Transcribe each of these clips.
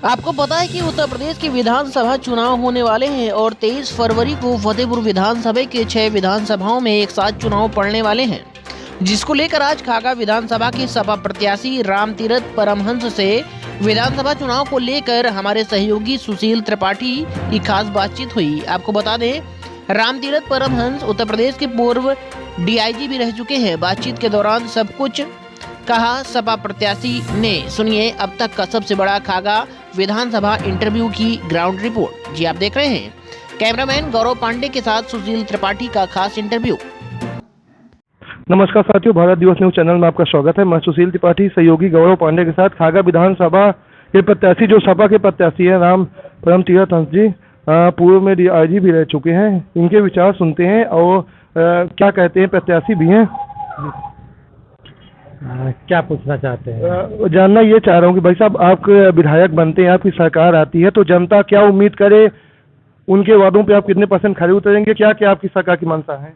आपको पता है कि उत्तर प्रदेश के विधानसभा चुनाव होने वाले हैं और 23 फरवरी को फतेहपुर विधानसभा के 6 विधानसभाओं में एक साथ चुनाव पड़ने वाले हैं, जिसको लेकर आज खागा विधानसभा के सपा प्रत्याशी रामतीरथ परमहंस से विधानसभा चुनाव को लेकर हमारे सहयोगी सुशील त्रिपाठी की खास बातचीत हुई। आपको बता दें, रामतीरथ परमहंस उत्तर प्रदेश के पूर्व डीआईजी भी रह चुके हैं। बातचीत के दौरान सब कुछ कहा सपा प्रत्याशी ने। सुनिए अब तक का सबसे बड़ा खागा विधानसभा इंटरव्यू की ग्राउंड रिपोर्ट। जी आप देख रहे हैं कैमरामैन गौरव पांडे के साथ सुशील त्रिपाठी का खास इंटरव्यू। नमस्कार साथियों, भारत दिवस न्यूज चैनल में आपका स्वागत है। मैं सुशील त्रिपाठी सहयोगी गौरव पांडे के साथ खागा विधानसभा के प्रत्याशी जो सपा के प्रत्याशी हैं राम परमतीरथ हंस जी, पूर्व में डीआईजी भी रह चुके हैं। इनके विचार सुनते हैं और क्या कहते हैं, प्रत्याशी भी हैं। क्या पूछना चाहते हैं? जानना ये चाह रहा हूँ कि भाई साहब, आप विधायक बनते हैं, आपकी सरकार आती है, तो जनता क्या उम्मीद करे, उनके वादों पे आप कितने % खड़े उतरेंगे, क्या क्या आपकी सरकार की मंशा है?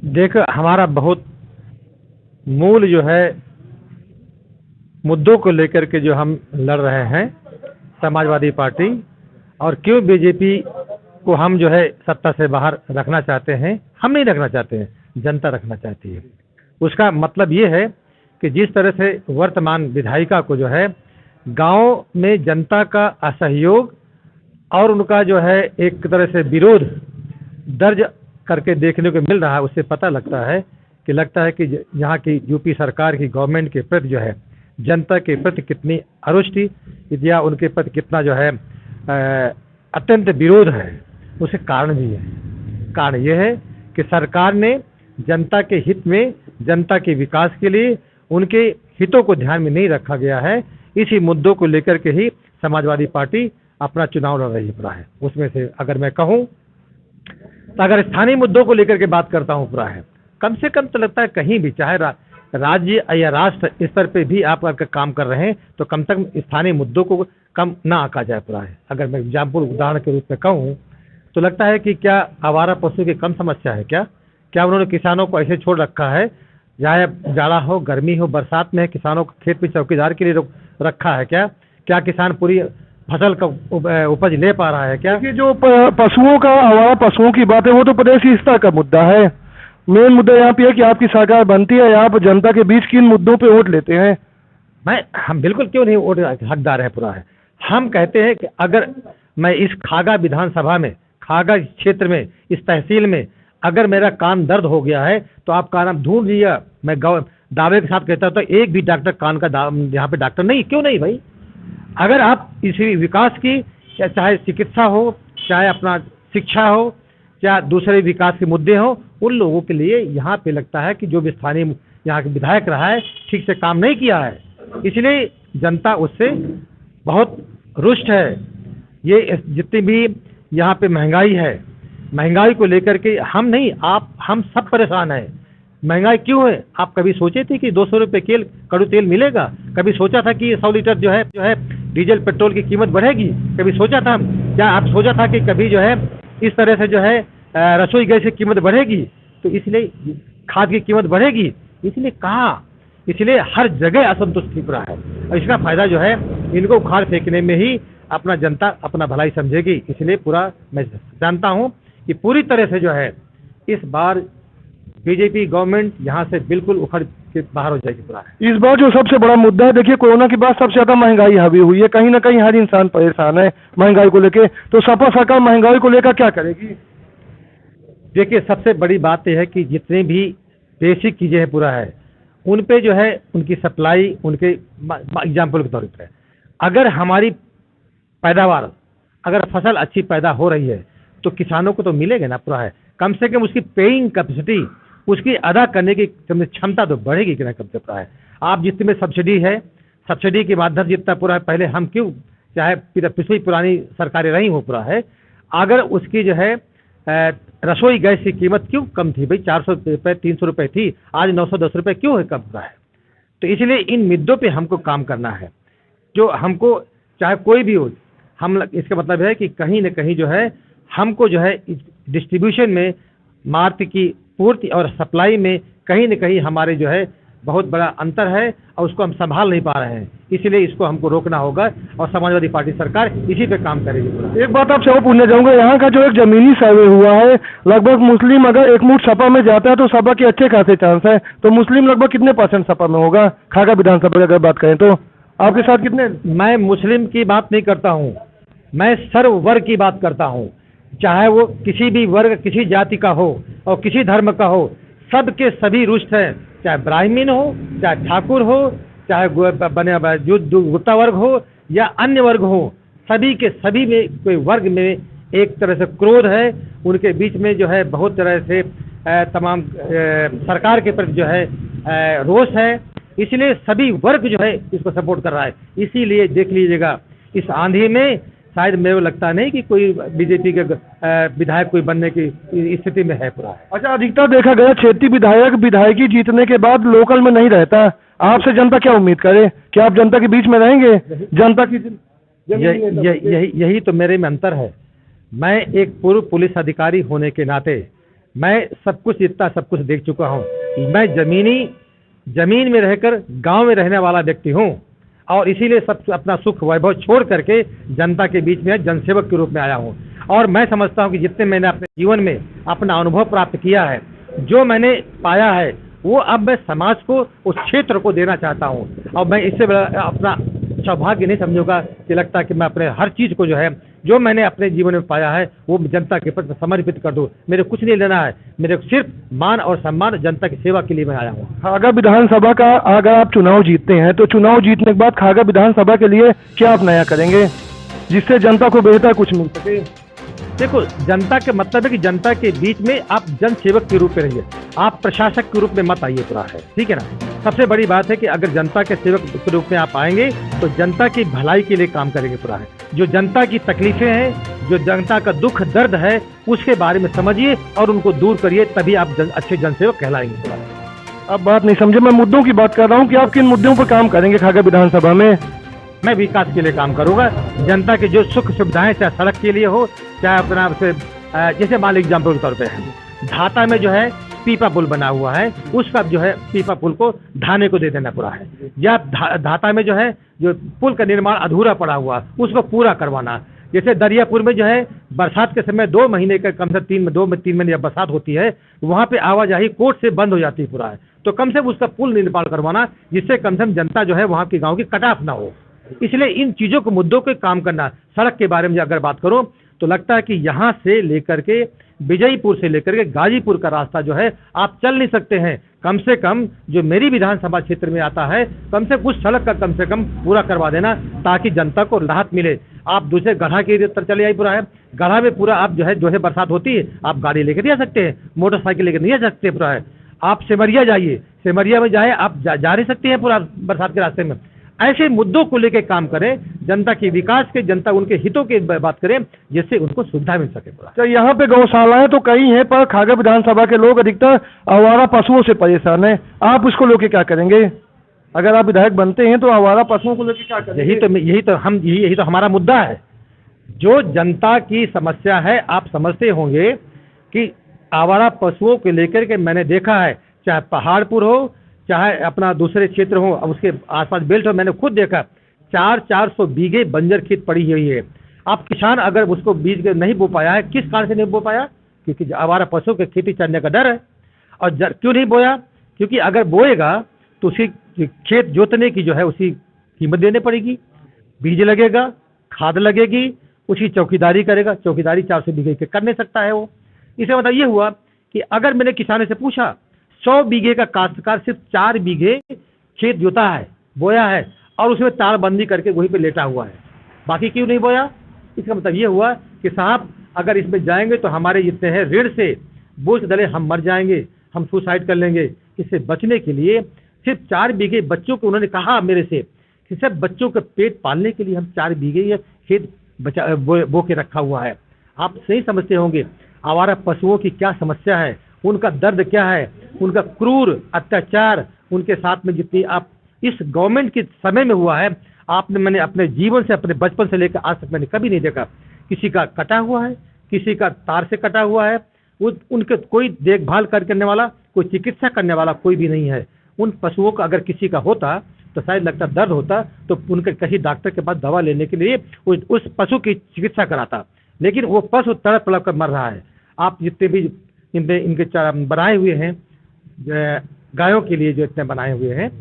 देखो, हमारा बहुत मूल जो है मुद्दों को लेकर के जो हम लड़ रहे हैं, समाजवादी पार्टी, और क्यों बीजेपी को हम जो है सत्ता से बाहर रखना चाहते हैं। हम नहीं रखना चाहते हैं, जनता रखना चाहती है। उसका मतलब ये है कि जिस तरह से वर्तमान विधायिका को जो है गांव में जनता का असहयोग और उनका जो है एक तरह से विरोध दर्ज करके देखने को मिल रहा है, उससे पता लगता है कि यहाँ की यूपी सरकार की गवर्नमेंट के प्रति जो है जनता के प्रति कितनी अरुष्टि या उनके प्रति कितना जो है अत्यंत विरोध है। उसके कारण भी है। कारण ये है कि सरकार ने जनता के हित में, जनता के विकास के लिए उनके हितों को ध्यान में नहीं रखा गया है। इसी मुद्दों को लेकर के ही समाजवादी पार्टी अपना चुनाव लड़ रही है। उसमें से अगर मैं कहूं तो अगर स्थानीय मुद्दों को लेकर के बात करता हूं, कम से कम तो लगता है कहीं भी, चाहे राज्य या राष्ट्र स्तर पे भी आप अगर काम कर रहे हैं तो कम से कम स्थानीय मुद्दों को कम ना आका जाए। अगर मैं एग्जाम्पल उदाहरण के रूप में कहूँ तो लगता है कि क्या आवारा पशु की कम समस्या है? क्या उन्होंने किसानों को ऐसे छोड़ रखा है, चाहे जाड़ा हो, गर्मी हो, बरसात में किसानों को खेत में चौकीदार के लिए रखा है? क्या किसान पूरी फसल का उपज ले पा रहा है? क्या जो पशुओं का, आवारा पशुओं की बात है, वो तो प्रदेश की एकता का मुद्दा है। मेन मुद्दा यहाँ पे है कि आपकी सरकार बनती है, आप जनता के बीच किन मुद्दों पे वोट लेते हैं? हम बिल्कुल क्यों नहीं वोट हकदार है। हम कहते हैं कि अगर मैं इस खागा विधानसभा में, खागा क्षेत्र में, इस तहसील में अगर मेरा कान दर्द हो गया है तो आप कान ढूंढ लिया। मैं दावे के साथ कहता हूं तो एक भी डॉक्टर कान का यहाँ पे डॉक्टर नहीं, क्यों नहीं भाई? अगर आप इसी विकास की, चाहे चिकित्सा हो, चाहे अपना शिक्षा हो, चाहे दूसरे विकास के मुद्दे हो, उन लोगों के लिए यहाँ पे लगता है कि जो भी स्थानीय यहाँ के विधायक रहा है ठीक से काम नहीं किया है, इसलिए जनता उससे बहुत रुष्ट है। ये जितनी भी यहाँ पे महंगाई है, महंगाई को लेकर के हम सब परेशान हैं। महंगाई क्यों है? आप कभी सोचे थे कि 200 रुपये कड़ू तेल मिलेगा? कभी सोचा था कि 100 लीटर जो है डीजल पेट्रोल की कीमत बढ़ेगी? कभी सोचा था? क्या आप सोचा था कि कभी जो है इस तरह से जो है रसोई गैस की कीमत बढ़ेगी? तो इसलिए खाद की कीमत बढ़ेगी, इसलिए हर जगह असंतुष्टि पड़ा है। और इसका फायदा जो है इनको उखाड़ फेंकने में ही अपना जनता अपना भलाई समझेगी। इसलिए पूरा मैं जानता हूँ कि पूरी तरह से जो है इस बार बीजेपी गवर्नमेंट यहाँ से बिल्कुल उखड़ के बाहर हो जाएगी पूरा। इस बार जो सबसे बड़ा मुद्दा है, देखिए कोरोना के बाद सबसे ज्यादा महंगाई हावी हुई है। कहीं ना कहीं हर इंसान परेशान है महंगाई को लेके। तो सपा सरकार महंगाई को लेकर क्या करेगी? देखिए, सबसे बड़ी बात यह है कि जितनी भी बेसिक चीजें हैं पूरा है, उन पे जो है उनकी सप्लाई, उनके एग्जाम्पल के तौर पर अगर हमारी पैदावार, अगर फसल अच्छी पैदा हो रही है तो किसानों को तो मिलेगा ना पूरा है। कम से कम उसकी पेइंग कैपेसिटी, उसकी अदा करने की क्षमता तो बढ़ेगी कि ना कम से कम है। आप जितने में सब्सिडी है, सब्सिडी के माध्यम से जितना पूरा है, पहले हम क्यों, चाहे पिछली पुरानी सरकारें रही हो पूरा है, अगर उसकी जो है रसोई गैस की कीमत क्यों कम थी भाई? 400 रुपये 300 रुपये थी, आज 910 रुपये क्यों है कम रहा है? तो इसलिए इन मुद्दों पे हमको काम करना है। जो हमको, चाहे कोई भी हो, इसका मतलब है कि कहीं न कहीं जो है हमको जो है डिस्ट्रीब्यूशन में, मार्केट की पूर्ति और सप्लाई में कहीं न कहीं हमारे जो है बहुत बड़ा अंतर है और उसको हम संभाल नहीं पा रहे हैं, इसीलिए इसको हमको रोकना होगा और समाजवादी पार्टी सरकार इसी पे काम करेगी। एक बात आपसे और पूछना चाहूंगा, यहाँ का जो एक जमीनी सर्वे हुआ है, लगभग मुस्लिम अगर एकमुठ सपा में जाता है तो सपा के अच्छे खासे चांस है, तो मुस्लिम लगभग कितने % सपा में होगा खागा विधानसभा की अगर बात करें तो आपके साथ कितने? मैं मुस्लिम की बात नहीं करता हूँ, मैं सर्व वर्ग की बात करता हूँ, चाहे वो किसी भी वर्ग किसी जाति का हो और किसी धर्म का हो, सबके सभी रुष्ट हैं, चाहे ब्राह्मण हो, चाहे ठाकुर हो, चाहे गुप्ता वर्ग हो या अन्य वर्ग हो, सभी के सभी में कोई वर्ग में एक तरह से क्रोध है, उनके बीच में जो है बहुत तरह से तमाम सरकार के प्रति जो है रोष है, इसलिए सभी वर्ग जो है इसको सपोर्ट कर रहा है। इसीलिए देख लीजिएगा इस आंधी में शायद मेरे लगता नहीं कि कोई बीजेपी के विधायक कोई बनने की स्थिति में है पूरा है। अच्छा, अधिकतर देखा गया क्षेत्रीय विधायकी जीतने के बाद लोकल में नहीं रहता, आपसे जनता क्या उम्मीद करे कि आप जनता के बीच में रहेंगे? जनता की यही तो मेरे में अंतर है। मैं एक पूर्व पुलिस अधिकारी होने के नाते मैं सब कुछ इतना सब कुछ देख चुका हूँ। मैं जमीन में रहकर गांव में रहने वाला व्यक्ति हूँ और इसीलिए सब अपना सुख वैभव छोड़ करके जनता के बीच में जनसेवक के रूप में आया हूँ। और मैं समझता हूँ कि जितने मैंने अपने जीवन में अपना अनुभव प्राप्त किया है, जो मैंने पाया है, वो अब मैं समाज को उस क्षेत्र को देना चाहता हूँ। और मैं इससे अपना सौभाग्य नहीं समझूंगा कि लगता कि मैं अपने हर चीज़ को जो है जो मैंने अपने जीवन में पाया है वो जनता के प्रति समर्पित कर दूँ। मेरे कुछ नहीं लेना है, मेरे सिर्फ मान और सम्मान जनता की सेवा के लिए मैं आया हूँ। खागा विधानसभा का अगर आप चुनाव जीतते हैं तो चुनाव जीतने के बाद खागा विधानसभा के लिए क्या आप नया करेंगे जिससे जनता को बेहतर कुछ मिल सके? देखो, जनता के मतलब है कि जनता के बीच में आप जन सेवक के रूप में रहिए, आप प्रशासक के रूप में मत आइए पूरा है, ठीक है ना। सबसे बड़ी बात है कि अगर जनता के सेवक के रूप में आप आएंगे तो जनता की भलाई के लिए काम करेंगे पूरा है। जो जनता की तकलीफें हैं, जो जनता का दुख दर्द है, उसके बारे में समझिए और उनको दूर करिए, तभी आप अच्छे जनसेवक कहलाएंगे पूरा है। अब बात नहीं समझे, मैं मुद्दों की बात कर रहा हूँ कि आप किन मुद्दों पर काम करेंगे खागा विधानसभा में? मैं विकास के लिए काम करूंगा, जनता के जो सुख सुविधाएं, चाहे सड़क के लिए हो, चाहे अपना से जैसे मान लीजिए एग्जाम्पल के तौर पे है, धाता में जो है पीपा पुल बना हुआ है, उसका जो है पीपा पुल को ढाने को दे देना पूरा है। या धाता में जो है जो पुल का निर्माण अधूरा पड़ा हुआ उसको पूरा करवाना। जैसे दरियापुर में जो है बरसात के समय 2 महीने का कम से 3 महीने जब बरसात होती है वहाँ पे आवाजाही कोर्ट से बंद हो जाती है पूरा है, तो कम से कम उसका पुल निर्माण करवाना जिससे कम से कम जनता जो है वहाँ के गाँव की कटाफ ना हो। इसलिए इन चीज़ों को मुद्दों के काम करना। सड़क के बारे में अगर बात करो तो लगता है कि यहाँ से लेकर के विजयपुर से लेकर के गाजीपुर का रास्ता जो है आप चल नहीं सकते हैं। कम से कम जो मेरी विधानसभा क्षेत्र में आता है, कम से कुछ सड़क का कम से कम पूरा करवा देना ताकि जनता को राहत मिले। आप दूसरे गढ़ा के तरफ चले आइए पूरा है, गढ़ा में पूरा आप जो है बरसात होती है, आप गाड़ी लेकर नहीं आ सकते हैं, मोटरसाइकिल लेकर नहीं आ सकते पूरा है। आप सिमरिया जाइए, सिमरिया में जाए आप जा नहीं सकते हैं पूरा बरसात के रास्ते में। ऐसे मुद्दों को लेकर काम करें, जनता के विकास के, जनता उनके हितों की बात करें जिससे उनको सुविधा मिल सके पूरा। तो यहाँ पे गौशालाएं तो कई हैं पर खागा विधानसभा के लोग अधिकतर आवारा पशुओं से परेशान हैं, आप उसको लेके क्या करेंगे? अगर आप विधायक बनते हैं तो आवारा पशुओं को लेके क्या करेंगे? यही तो हमारा मुद्दा है। जो जनता की समस्या है, आप समझते होंगे कि आवारा पशुओं को लेकर के मैंने देखा है, चाहे पहाड़पुर हो चाहे अपना दूसरे क्षेत्र हो, उसके आसपास बेल्ट हो, मैंने खुद देखा 400 बीघे बंजर खेत पड़ी हुई है। आप किसान अगर उसको बीज नहीं बो पाया है, किस कारण से नहीं बो पाया? क्योंकि आवारा पशुओं के खेती चलने का डर है। और क्यों नहीं बोया? क्योंकि अगर बोएगा तो उसी खेत जोतने की जो है उसी कीमत देनी पड़ेगी, बीज लगेगा, खाद लगेगी, उसी चौकीदारी करेगा। चौकीदारी 400 बीघे के कर नहीं सकता है वो। इसका मतलब ये हुआ कि अगर मैंने किसानों से पूछा 100 बीघे का काश्तकार सिर्फ 4 बीघे खेत जोता है, बोया है और उसमें तारबंदी करके वहीं पे लेटा हुआ है, बाकी क्यों नहीं बोया? इसका मतलब ये हुआ कि साहब अगर इसमें जाएंगे तो हमारे जितने हैं ऋण से बोझ डले हम मर जाएंगे, हम सुसाइड कर लेंगे। इससे बचने के लिए सिर्फ 4 बीघे बच्चों को, उन्होंने कहा मेरे से कि सब बच्चों के पेट पालने के लिए हम 4 बीघे ये खेत बो के रखा हुआ है। आप सही समझते होंगे आवारा पशुओं की क्या समस्या है, उनका दर्द क्या है, उनका क्रूर अत्याचार उनके साथ में जितनी आप इस गवर्नमेंट के समय में हुआ है, मैंने अपने जीवन से, अपने बचपन से लेकर आज तक मैंने कभी नहीं देखा। किसी का कटा हुआ है, किसी का तार से कटा हुआ है, उनके कोई देखभाल करने वाला, कोई चिकित्सा करने वाला कोई भी नहीं है। उन पशुओं का अगर किसी का होता तो शायद लगता दर्द होता तो उनके कहीं डॉक्टर के पास दवा लेने के लिए उस पशु की चिकित्सा कराता, लेकिन वो पशु तड़प तड़प कर मर रहा है। आप जितने भी इनके बनाए हुए हैं गायों के लिए, जो इतने बनाए हुए हैं,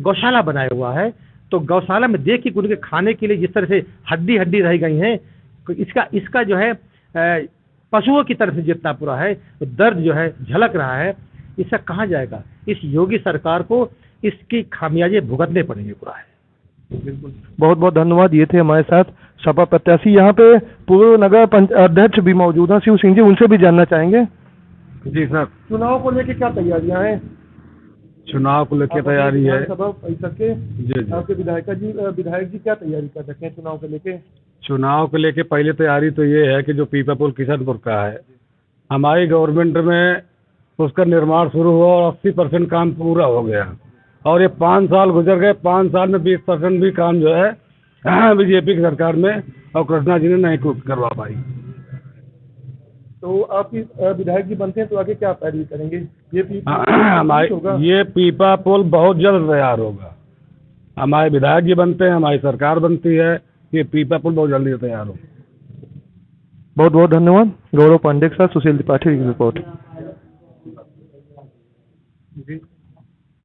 गौशाला बनाया हुआ है, तो गौशाला में देखिए उनके खाने के लिए जिस तरह से हड्डी हड्डी रह गई हैं, इसका जो है पशुओं की तरफ से जितना पूरा है तो दर्द जो है झलक रहा है, इसका कहाँ जाएगा? इस योगी सरकार को इसकी खामियाजे भुगतने पड़ेंगे पूरा है। बिल्कुल, बहुत बहुत धन्यवाद। ये थे हमारे साथ सपा प्रत्याशी। यहाँ पे पूर्व नगर अध्यक्ष भी मौजूद हैं, शिव सिंह जी, उनसे भी जानना चाहेंगे। जी सर, चुनाव को लेकर क्या तैयारियां हैं? चुनाव को लेकर तैयारी है। विधानसभा परिषद के जी। आपके विधायक जी क्या तैयारी कर रखे हैं चुनाव को लेके? चुनाव को लेके पहले तैयारी तो ये है कि जो पीपापुल किशनपुर का है, हमारी गवर्नमेंट में उसका निर्माण शुरू हुआ और 80% काम पूरा हो गया, और ये 5 साल गुजर गए। 5 साल में 20% भी काम जो है बीजेपी की सरकार में और कृष्णा जी ने नहीं करवा पाई। तो आपकी विधायक जी बनते हैं तो आगे क्या पैरवी करेंगे? ये पीपा पुल बहुत जल्द तैयार होगा। हमारे विधायक जी बनते हैं, हमारी सरकार बनती है, ये पीपा पुल बहुत जल्दी तैयार होगा। बहुत बहुत धन्यवाद। गौरव पांडे के साथ सुशील त्रिपाठी की रिपोर्ट। जी।